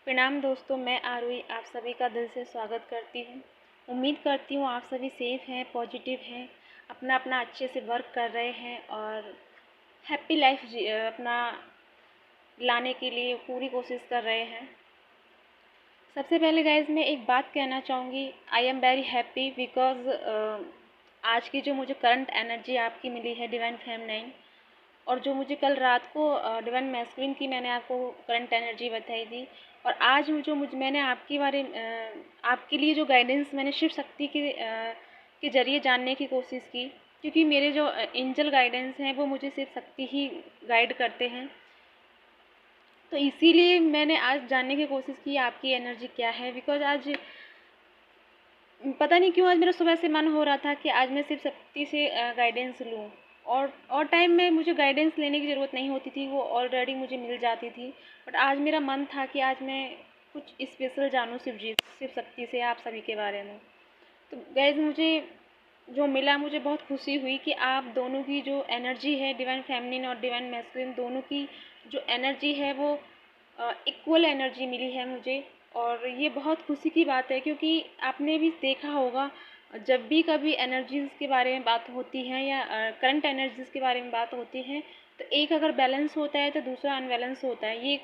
प्रणाम दोस्तों, मैं आरुई आप सभी का दिल से स्वागत करती हूँ। उम्मीद करती हूँ आप सभी सेफ हैं, पॉजिटिव हैं, अपना अपना अच्छे से वर्क कर रहे हैं और हैप्पी लाइफ अपना लाने के लिए पूरी कोशिश कर रहे हैं। सबसे पहले गाइज मैं एक बात कहना चाहूँगी, I am very happy because आज की जो मुझे करंट एनर्जी आपकी मिली है डिवाइन फेमिनाइन, और जो मुझे कल रात को डिवाइन मैस्कुलिन की मैंने आपको करंट एनर्जी बताई थी, और आज मैंने आपके लिए जो गाइडेंस मैंने शिव शक्ति के ज़रिए जानने की कोशिश की, क्योंकि मेरे जो एंजल गाइडेंस हैं वो मुझे शिव शक्ति ही गाइड करते हैं। तो इसीलिए मैंने आज जानने की कोशिश की आपकी एनर्जी क्या है। बिकॉज आज पता नहीं क्यों आज मेरा सुबह से मन हो रहा था कि आज मैं शिव शक्ति से गाइडेंस लूँ, और टाइम में मुझे गाइडेंस लेने की ज़रूरत नहीं होती थी, वो ऑलरेडी मुझे मिल जाती थी। बट आज मेरा मन था कि आज मैं कुछ स्पेशल जानूँ शिव शक्ति से आप सभी के बारे में। तो गाइज मुझे जो मिला, मुझे बहुत खुशी हुई कि आप दोनों की जो एनर्जी है, डिवाइन फेमिनिन और डिवाइन मैस्कुलिन, दोनों की जो एनर्जी है वो इक्वल एनर्जी मिली है मुझे। और ये बहुत खुशी की बात है, क्योंकि आपने भी देखा होगा जब भी कभी एनर्जीज़ के बारे में बात होती है या करंट एनर्जीज़ के बारे में बात होती है, तो एक अगर बैलेंस होता है तो दूसरा अनबैलेंस होता है। ये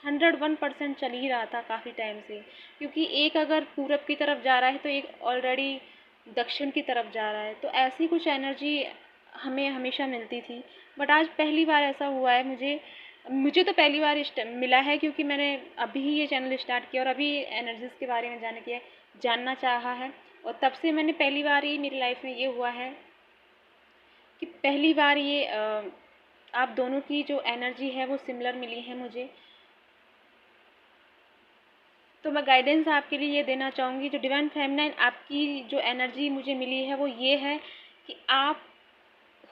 101% चल ही रहा था काफ़ी टाइम से, क्योंकि एक अगर पूरब की तरफ जा रहा है तो एक ऑलरेडी दक्षिण की तरफ जा रहा है। तो ऐसी कुछ एनर्जी हमें हमेशा मिलती थी। बट आज पहली बार ऐसा हुआ है मुझे तो पहली बार मिला है, क्योंकि मैंने अभी ही ये चैनल स्टार्ट किया और अभी एनर्जीज़ के बारे में जानना चाहा है। और तब से मैंने पहली बार ही मेरी लाइफ में ये हुआ है कि पहली बार ये आप दोनों की जो एनर्जी है वो सिमिलर मिली है मुझे। तो मैं गाइडेंस आपके लिए ये देना चाहूँगी, जो डिवाइन फेमिनाइन आपकी जो एनर्जी मुझे मिली है वो ये है कि आप,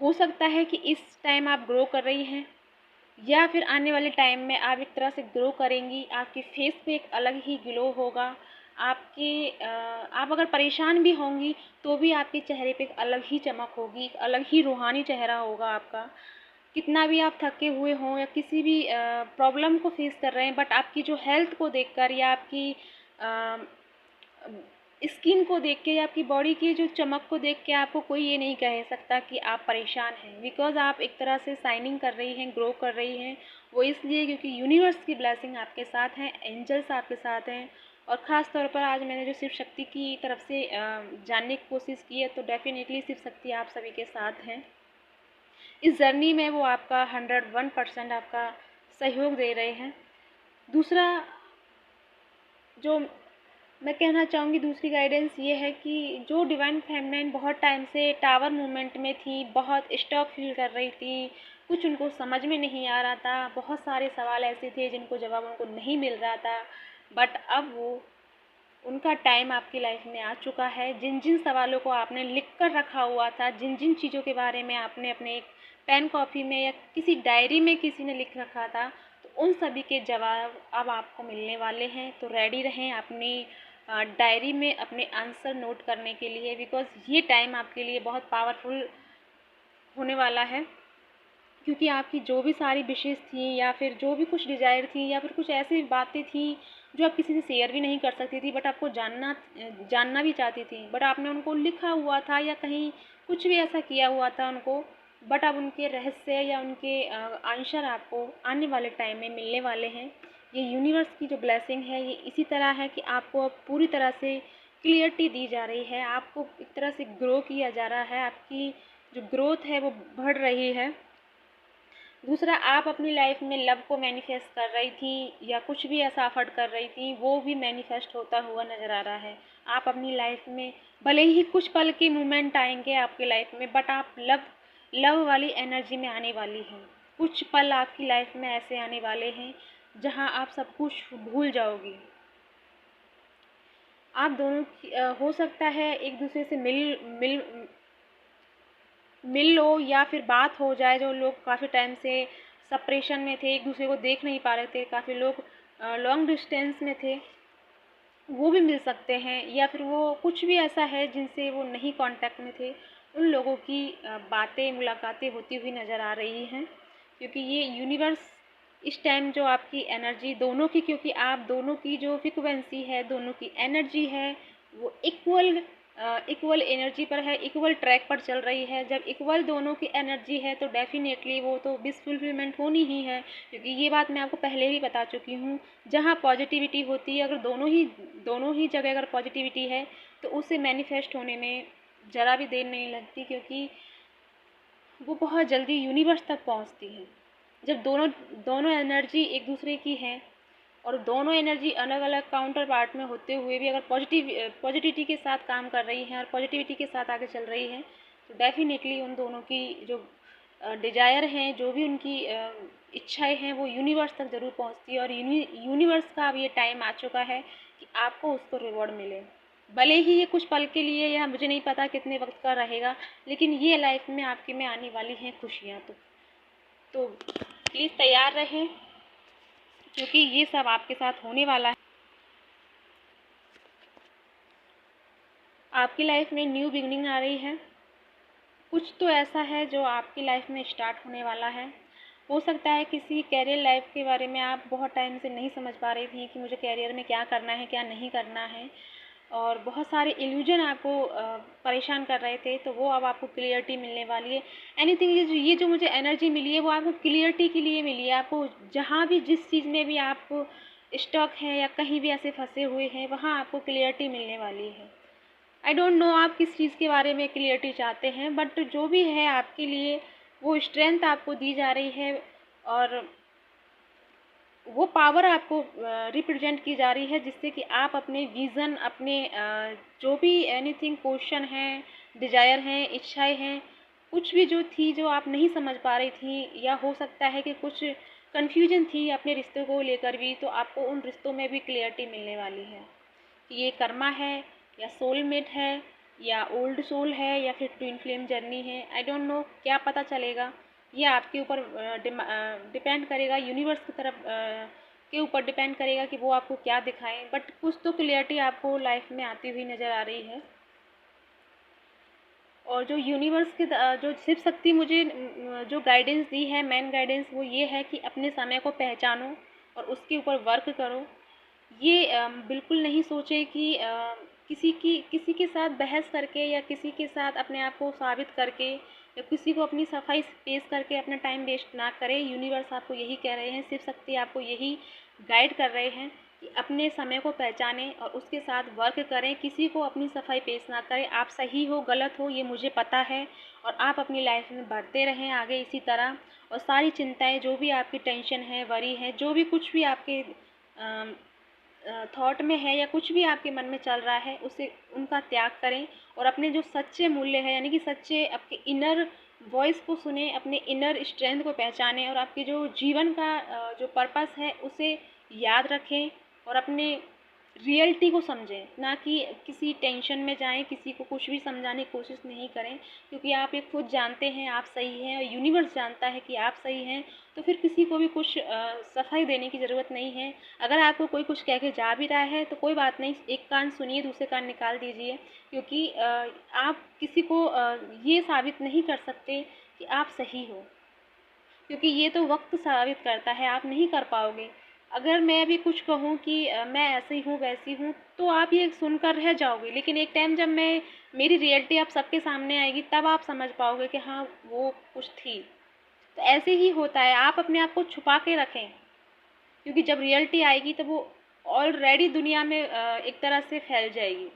हो सकता है कि इस टाइम आप ग्रो कर रही हैं, या फिर आने वाले टाइम में आप एक तरह से ग्रो करेंगी। आपके फेस पे एक अलग ही ग्लो होगा। आप अगर परेशान भी होंगी तो भी आपके चेहरे पे एक अलग ही चमक होगी, एक अलग ही रूहानी चेहरा होगा आपका। कितना भी आप थके हुए हों या किसी भी प्रॉब्लम को फेस कर रहे हैं, बट आपकी जो हेल्थ को देखकर या आपकी स्किन को देख के या आपकी बॉडी की जो चमक को देख के आपको कोई ये नहीं कह सकता कि आप परेशान हैं। बिकॉज आप एक तरह से शाइनिंग कर रही हैं, ग्रो कर रही हैं। वो इसलिए क्योंकि यूनिवर्स की ब्लेसिंग आपके साथ हैं, एंजल्स आपके साथ हैं। और ख़ास तौर पर आज मैंने जो शिव शक्ति की तरफ से जानने की कोशिश की है, तो डेफिनेटली शिव शक्ति आप सभी के साथ हैं इस जर्नी में। वो आपका 101% आपका सहयोग दे रहे हैं। दूसरा जो मैं कहना चाहूँगी, दूसरी गाइडेंस ये है कि जो डिवाइन फेमिनाइन बहुत टाइम से टावर मूवमेंट में थी, बहुत स्टक फील कर रही थी, कुछ उनको समझ में नहीं आ रहा था, बहुत सारे सवाल ऐसे थे जिनको जवाब उनको नहीं मिल रहा था। बट अब वो उनका टाइम आपकी लाइफ में आ चुका है। जिन जिन सवालों को आपने लिख कर रखा हुआ था, जिन जिन चीज़ों के बारे में आपने अपने एक पेन कॉपी में या किसी डायरी में किसी ने लिख रखा था, तो उन सभी के जवाब अब आपको मिलने वाले हैं। तो रेडी रहें अपनी डायरी में अपने आंसर नोट करने के लिए, बिकॉज ये टाइम आपके लिए बहुत पावरफुल होने वाला है। क्योंकि आपकी जो भी सारी विशेष थी या फिर जो भी कुछ डिज़ायर थी या फिर कुछ ऐसी बातें थी जो आप किसी से शेयर भी नहीं कर सकती थी, बट आपको जानना भी चाहती थी, बट आपने उनको लिखा हुआ था या कहीं कुछ भी ऐसा किया हुआ था उनको, बट अब उनके रहस्य या उनके आंसर आपको आने वाले टाइम में मिलने वाले हैं। ये यूनिवर्स की जो ब्लेसिंग है ये इसी तरह है कि आपको अब पूरी तरह से क्लियरिटी दी जा रही है, आपको एक तरह से ग्रो किया जा रहा है, आपकी जो ग्रोथ है वो बढ़ रही है। दूसरा, आप अपनी लाइफ में लव को मैनिफेस्ट कर रही थी या कुछ भी ऐसा अफर्ट कर रही थी, वो भी मैनिफेस्ट होता हुआ नज़र आ रहा है। आप अपनी लाइफ में भले ही कुछ पल के मोमेंट आएंगे आपकी लाइफ में, बट आप लव वाली एनर्जी में आने वाली हैं। कुछ पल आपकी लाइफ में ऐसे आने वाले हैं जहां आप सब कुछ भूल जाओगी। आप दोनों हो सकता है एक दूसरे से मिल लो या फिर बात हो जाए। जो लोग काफ़ी टाइम से सेपरेशन में थे, एक दूसरे को देख नहीं पा रहे थे, काफ़ी लोग लॉन्ग डिस्टेंस में थे, वो भी मिल सकते हैं। या फिर वो कुछ भी ऐसा है जिनसे वो नहीं कांटेक्ट में थे, उन लोगों की बातें मुलाकातें होती हुई नज़र आ रही हैं, क्योंकि ये यूनिवर्स इस टाइम जो आपकी एनर्जी दोनों की, क्योंकि आप दोनों की जो फ्रिक्वेंसी है, दोनों की एनर्जी है, वो इक्वल एनर्जी पर है, इक्वल ट्रैक पर चल रही है। जब इक्वल दोनों की एनर्जी है तो डेफिनेटली वो तो विश फुलफिलमेंट होनी ही है, क्योंकि ये बात मैं आपको पहले भी बता चुकी हूँ। जहाँ पॉजिटिविटी होती है, अगर दोनों ही जगह अगर पॉजिटिविटी है तो उसे मैनिफेस्ट होने में ज़रा भी देर नहीं लगती, क्योंकि वो बहुत जल्दी यूनिवर्स तक पहुँचती है। जब दोनों दोनों एनर्जी एक दूसरे की है और दोनों एनर्जी अलग अलग काउंटर पार्ट में होते हुए भी अगर पॉजिटिविटी के साथ काम कर रही हैं और पॉजिटिविटी के साथ आगे चल रही हैं, तो डेफिनेटली उन दोनों की जो डिज़ायर हैं, जो भी उनकी इच्छाएं हैं, वो यूनिवर्स तक ज़रूर पहुंचती है। और यूनिवर्स का अब ये टाइम आ चुका है कि आपको उसको रिवॉर्ड मिले। भले ही ये कुछ पल के लिए, या मुझे नहीं पता कितने वक्त का रहेगा, लेकिन ये लाइफ में आपके में आने वाली हैं खुशियाँ। तो प्लीज़ तैयार रहें, क्योंकि ये सब आपके साथ होने वाला है। आपकी लाइफ में न्यू बिगनिंग आ रही है। कुछ तो ऐसा है जो आपकी लाइफ में स्टार्ट होने वाला है। हो सकता है किसी कैरियर लाइफ के बारे में आप बहुत टाइम से नहीं समझ पा रही थी कि मुझे कैरियर में क्या करना है, क्या नहीं करना है, और बहुत सारे इल्यूजन आपको परेशान कर रहे थे, तो वो अब आपको क्लियरिटी मिलने वाली है। एनीथिंग, ये जो मुझे एनर्जी मिली है वो आपको क्लियरिटी के लिए मिली है। आपको जहाँ भी, जिस चीज़ में भी आप स्टक हैं या कहीं भी ऐसे फंसे हुए हैं, वहाँ आपको क्लियरिटी मिलने वाली है। आई डोंट नो आप किस चीज़ के बारे में क्लियरिटी चाहते हैं, बट जो भी है आपके लिए वो स्ट्रेंथ आपको दी जा रही है, और वो पावर आपको रिप्रेजेंट की जा रही है, जिससे कि आप अपने विज़न, अपने जो भी एनीथिंग क्वेश्चन हैं, डिज़ायर हैं, इच्छाएं हैं, कुछ भी जो थी, जो आप नहीं समझ पा रही थी, या हो सकता है कि कुछ कन्फ्यूजन थी अपने रिश्तों को लेकर भी, तो आपको उन रिश्तों में भी क्लियरिटी मिलने वाली है कि ये कर्मा है, या सोलमेट है, या ओल्ड सोल है, या फिर ट्विन फ्लेम जर्नी है। आई डोंट नो, क्या पता चलेगा। ये आपके ऊपर डिपेंड करेगा, यूनिवर्स की तरफ के ऊपर डिपेंड करेगा कि वो आपको क्या दिखाएं। बट कुछ तो क्लियरिटी आपको लाइफ में आती हुई नज़र आ रही है। और जो यूनिवर्स के जो शिव शक्ति मुझे जो गाइडेंस दी है, मेन गाइडेंस, वो ये है कि अपने समय को पहचानो और उसके ऊपर वर्क करो। ये बिल्कुल नहीं सोचे कि किसी के साथ बहस करके, या किसी के साथ अपने आप को साबित करके, या किसी को अपनी सफाई पेश करके अपना टाइम वेस्ट ना करें। यूनिवर्स आपको यही कह रहे हैं, शिव शक्ति आपको यही गाइड कर रहे हैं कि अपने समय को पहचानें और उसके साथ वर्क करें। किसी को अपनी सफाई पेश ना करें। आप सही हो, गलत हो, ये मुझे पता है, और आप अपनी लाइफ में बढ़ते रहें आगे इसी तरह। और सारी चिंताएं, जो भी आपकी टेंशन है, वरी है, जो भी कुछ भी आपके थॉट में है, या कुछ भी आपके मन में चल रहा है, उसे उनका त्याग करें, और अपने जो सच्चे मूल्य है, यानी कि सच्चे आपके इनर वॉइस को सुने, अपने इनर स्ट्रेंथ को पहचानें, और आपके जो जीवन का जो पर्पस है उसे याद रखें, और अपने रियलिटी को समझें, ना कि किसी टेंशन में जाएं, किसी को कुछ भी समझाने की कोशिश नहीं करें, क्योंकि आप ये खुद जानते हैं आप सही हैं, और यूनिवर्स जानता है कि आप सही हैं। तो फिर किसी को भी कुछ सफाई देने की ज़रूरत नहीं है। अगर आपको कोई कुछ कह के जा भी रहा है तो कोई बात नहीं, एक कान सुनिए, दूसरे कान निकाल दीजिए, क्योंकि आप किसी को ये साबित नहीं कर सकते कि आप सही हो, क्योंकि ये तो वक्त साबित करता है, आप नहीं कर पाओगे। अगर मैं अभी कुछ कहूँ कि मैं ऐसी हूँ, वैसी हूँ, तो आप ये सुनकर रह जाओगे, लेकिन एक टाइम जब मेरी रियलिटी आप सबके सामने आएगी, तब आप समझ पाओगे कि हाँ, वो कुछ थी। तो ऐसे ही होता है, आप अपने आप को छुपा के रखें, क्योंकि जब रियलिटी आएगी तो वो ऑलरेडी दुनिया में एक तरह से फैल जाएगी,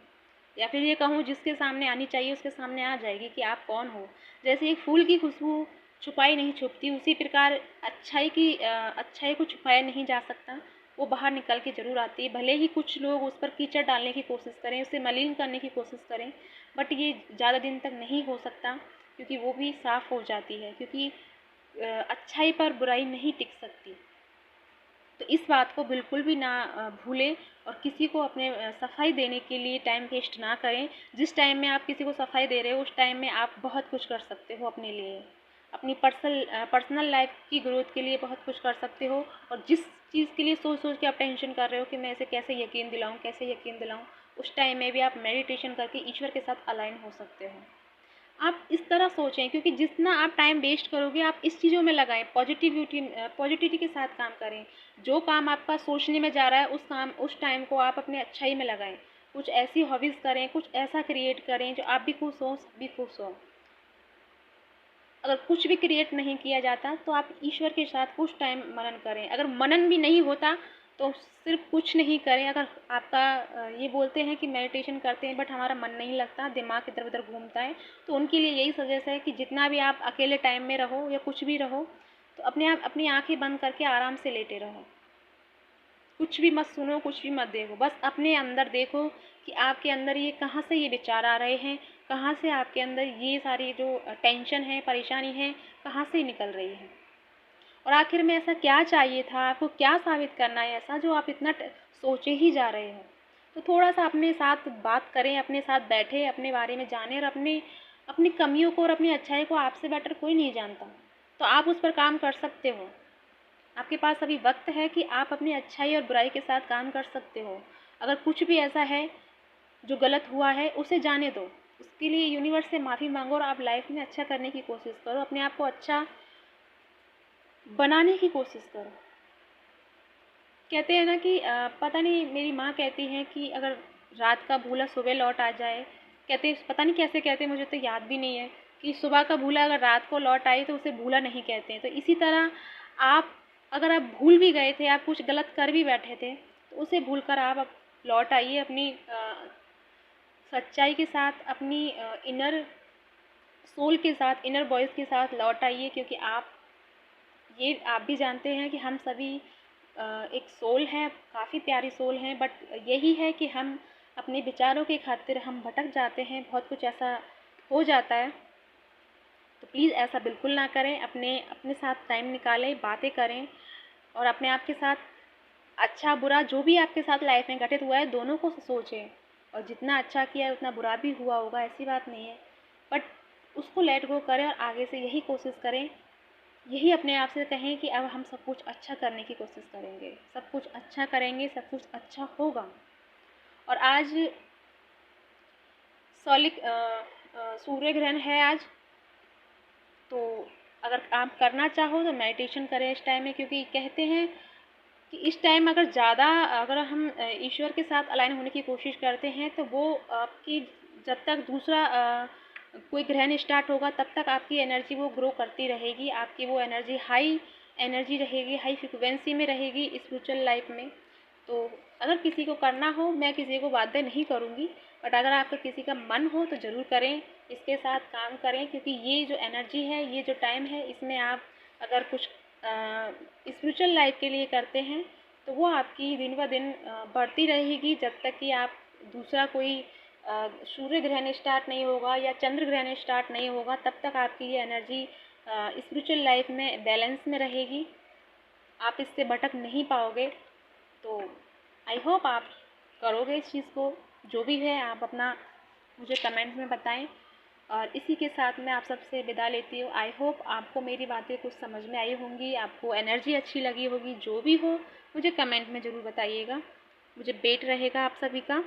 या फिर ये कहूँ जिसके सामने आनी चाहिए उसके सामने आ जाएगी कि आप कौन हो। जैसे एक फूल की खुशबू छुपाई नहीं छुपती, उसी प्रकार अच्छाई को छुपाया नहीं जा सकता, वो बाहर निकल के ज़रूर आती है। भले ही कुछ लोग उस पर कीचड़ डालने की कोशिश करें, उसे मलिन करने की कोशिश करें, बट ये ज़्यादा दिन तक नहीं हो सकता, क्योंकि वो भी साफ़ हो जाती है, क्योंकि अच्छाई पर बुराई नहीं टिक सकती। तो इस बात को बिल्कुल भी ना भूलें, और किसी को अपने सफाई देने के लिए टाइम वेस्ट ना करें। जिस टाइम में आप किसी को सफाई दे रहे हो, उस टाइम में आप बहुत कुछ कर सकते हो अपने लिए, अपनी पर्सनल लाइफ की ग्रोथ के लिए बहुत कुछ कर सकते हो। और जिस चीज़ के लिए सोच सोच के आप टेंशन कर रहे हो कि मैं इसे कैसे यकीन दिलाऊं, कैसे यकीन दिलाऊं, उस टाइम में भी आप मेडिटेशन करके ईश्वर के साथ अलाइन हो सकते हो। आप इस तरह सोचें, क्योंकि जितना आप टाइम वेस्ट करोगे आप इस चीज़ों में लगाएं, पॉजिटिविटी के साथ काम करें। जो काम आपका सोचने में जा रहा है उस टाइम को आप अपने अच्छाई में लगाएं। कुछ ऐसी हॉबीज़ करें, कुछ ऐसा क्रिएट करें जो आप भी खुश हो, सब भी खुश हो। अगर कुछ भी क्रिएट नहीं किया जाता तो आप ईश्वर के साथ कुछ टाइम मनन करें। अगर मनन भी नहीं होता तो सिर्फ कुछ नहीं करें। अगर आपका ये बोलते हैं कि मेडिटेशन करते हैं बट हमारा मन नहीं लगता, दिमाग इधर उधर घूमता है, तो उनके लिए यही सजेस्ट है कि जितना भी आप अकेले टाइम में रहो या कुछ भी रहो, तो अपनी आंखें बंद करके आराम से लेटे रहो। कुछ भी मत सुनो, कुछ भी मत देखो, बस अपने अंदर देखो कि आपके अंदर ये कहाँ से ये विचार आ रहे हैं, कहाँ से आपके अंदर ये सारी जो टेंशन है, परेशानी है, कहाँ से निकल रही है, और आखिर में ऐसा क्या चाहिए था आपको, क्या साबित करना है ऐसा जो आप इतना सोचे ही जा रहे हो। तो थोड़ा सा अपने साथ बात करें, अपने साथ बैठे, अपने बारे में जानें, और अपनी अपनी कमियों को और अपनी अच्छाई को आपसे बेटर कोई नहीं जानता। तो आप उस पर काम कर सकते हो। आपके पास अभी वक्त है कि आप अपनी अच्छाई और बुराई के साथ काम कर सकते हो। अगर कुछ भी ऐसा है जो गलत हुआ है उसे जाने दो, उसके लिए यूनिवर्स से माफ़ी मांगो और आप लाइफ में अच्छा करने की कोशिश करो, अपने आप को अच्छा बनाने की कोशिश करो। कहते हैं ना कि पता नहीं, मेरी माँ कहती हैं कि अगर रात का भूला सुबह लौट आ जाए, कहते पता नहीं कैसे कहते हैं, मुझे तो याद भी नहीं है, कि सुबह का भूला अगर रात को लौट आए तो उसे भूला नहीं कहते हैं। तो इसी तरह आप, अगर आप भूल भी गए थे, आप कुछ गलत कर भी बैठे थे, तो उसे भूल कर आप अब लौट आइए अपनी सच्चाई के साथ, अपनी इनर सोल के साथ, इनर वॉइस के साथ लौट आइए, क्योंकि आप भी जानते हैं कि हम सभी एक सोल हैं, काफ़ी प्यारी सोल हैं, बट यही है कि हम अपने विचारों के खातिर हम भटक जाते हैं, बहुत कुछ ऐसा हो जाता है। तो प्लीज़ ऐसा बिल्कुल ना करें, अपने अपने साथ टाइम निकालें, बातें करें, और अपने आप के साथ अच्छा बुरा जो भी आपके साथ लाइफ में घटित हुआ है दोनों को सोचें, और जितना अच्छा किया है उतना बुरा भी हुआ होगा, ऐसी बात नहीं है, बट उसको लेट गो करें और आगे से यही कोशिश करें, यही अपने आप से कहें कि अब हम सब कुछ अच्छा करने की कोशिश करेंगे, सब कुछ अच्छा करेंगे, सब कुछ अच्छा होगा। और आज सूर्य ग्रहण है आज, तो अगर आप करना चाहो तो मेडिटेशन करें इस टाइम में, क्योंकि कहते हैं कि इस टाइम अगर हम ईश्वर के साथ अलाइन होने की कोशिश करते हैं तो वो आपकी, जब तक दूसरा कोई ग्रहण स्टार्ट होगा तब तक आपकी एनर्जी वो ग्रो करती रहेगी, आपकी वो एनर्जी हाई एनर्जी रहेगी, हाई फ्रिक्वेंसी में रहेगी स्पिरिचुअल लाइफ में। तो अगर किसी को करना हो, मैं किसी को बाध्य नहीं करूँगी, बट अगर आपका किसी का मन हो तो ज़रूर करें, इसके साथ काम करें, क्योंकि ये जो एनर्जी है, ये जो टाइम है, इसमें आप अगर कुछ स्पिरिचुअल लाइफ के लिए करते हैं तो वो आपकी दिन ब दिन बढ़ती रहेगी, जब तक कि आप दूसरा कोई सूर्य ग्रहण स्टार्ट नहीं होगा या चंद्र ग्रहण स्टार्ट नहीं होगा, तब तक आपकी ये एनर्जी स्पिरिचुअल लाइफ में बैलेंस में रहेगी, आप इससे भटक नहीं पाओगे। तो आई होप आप करोगे इस चीज़ को, जो भी है आप अपना मुझे कमेंट्स में बताएं, और इसी के साथ मैं आप सबसे विदा लेती हूँ। आई होप आपको मेरी बातें कुछ समझ में आई होंगी, आपको एनर्जी अच्छी लगी होगी, जो भी हो मुझे कमेंट में ज़रूर बताइएगा, मुझे वेट रहेगा आप सभी का।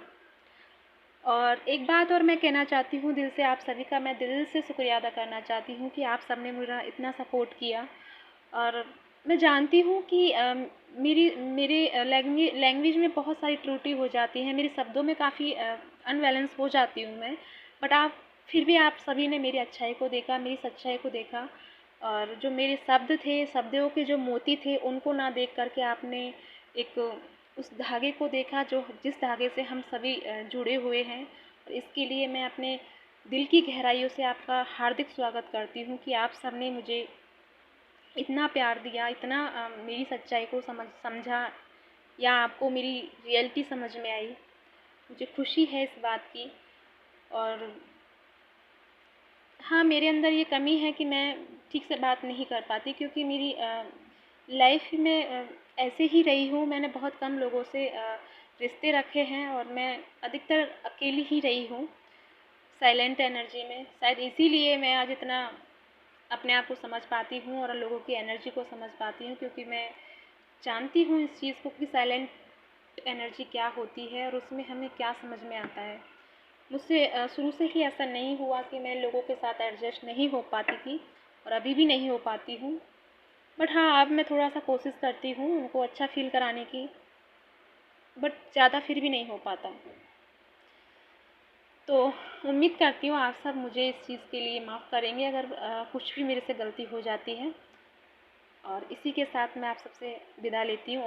और एक बात और मैं कहना चाहती हूँ दिल से, आप सभी का मैं दिल से शुक्रिया अदा करना चाहती हूँ कि आप सब ने मेरा इतना सपोर्ट किया। और मैं जानती हूँ कि मेरे लैंग्वेज में बहुत सारी त्रुटि हो जाती है, मेरे शब्दों में काफ़ी अनबैलेंस हो जाती हूँ मैं, बट फिर भी आप सभी ने मेरी अच्छाई को देखा, मेरी सच्चाई को देखा, और जो मेरे शब्द थे, शब्दों के जो मोती थे, उनको ना देख करके आपने एक उस धागे को देखा जो जिस धागे से हम सभी जुड़े हुए हैं। और इसके लिए मैं अपने दिल की गहराइयों से आपका हार्दिक स्वागत करती हूँ कि आप सब ने मुझे इतना प्यार दिया, इतना मेरी सच्चाई को समझा, या आपको मेरी रियलिटी समझ में आई। मुझे खुशी है इस बात की। और हाँ, मेरे अंदर ये कमी है कि मैं ठीक से बात नहीं कर पाती, क्योंकि मेरी लाइफ में ऐसे ही रही हूँ, मैंने बहुत कम लोगों से रिश्ते रखे हैं, और मैं अधिकतर अकेली ही रही हूँ साइलेंट एनर्जी में। शायद इसीलिए मैं आज इतना अपने आप को समझ पाती हूँ और लोगों की एनर्जी को समझ पाती हूँ, क्योंकि मैं जानती हूँ इस चीज़ को कि साइलेंट एनर्जी क्या होती है और उसमें हमें क्या समझ में आता है। मुझसे शुरू से ही ऐसा नहीं हुआ कि मैं लोगों के साथ एडजस्ट नहीं हो पाती थी और अभी भी नहीं हो पाती हूँ। बट हाँ, अब मैं थोड़ा-सा कोशिश करती हूँ उनको अच्छा फ़ील कराने की, बट ज़्यादा फिर भी नहीं हो पाता। तो उम्मीद करती हूँ आप सब मुझे इस चीज़ के लिए माफ़ करेंगे अगर कुछ भी मेरे से गलती हो जाती है। और इसी के साथ मैं आप सबसे विदा लेती हूँ।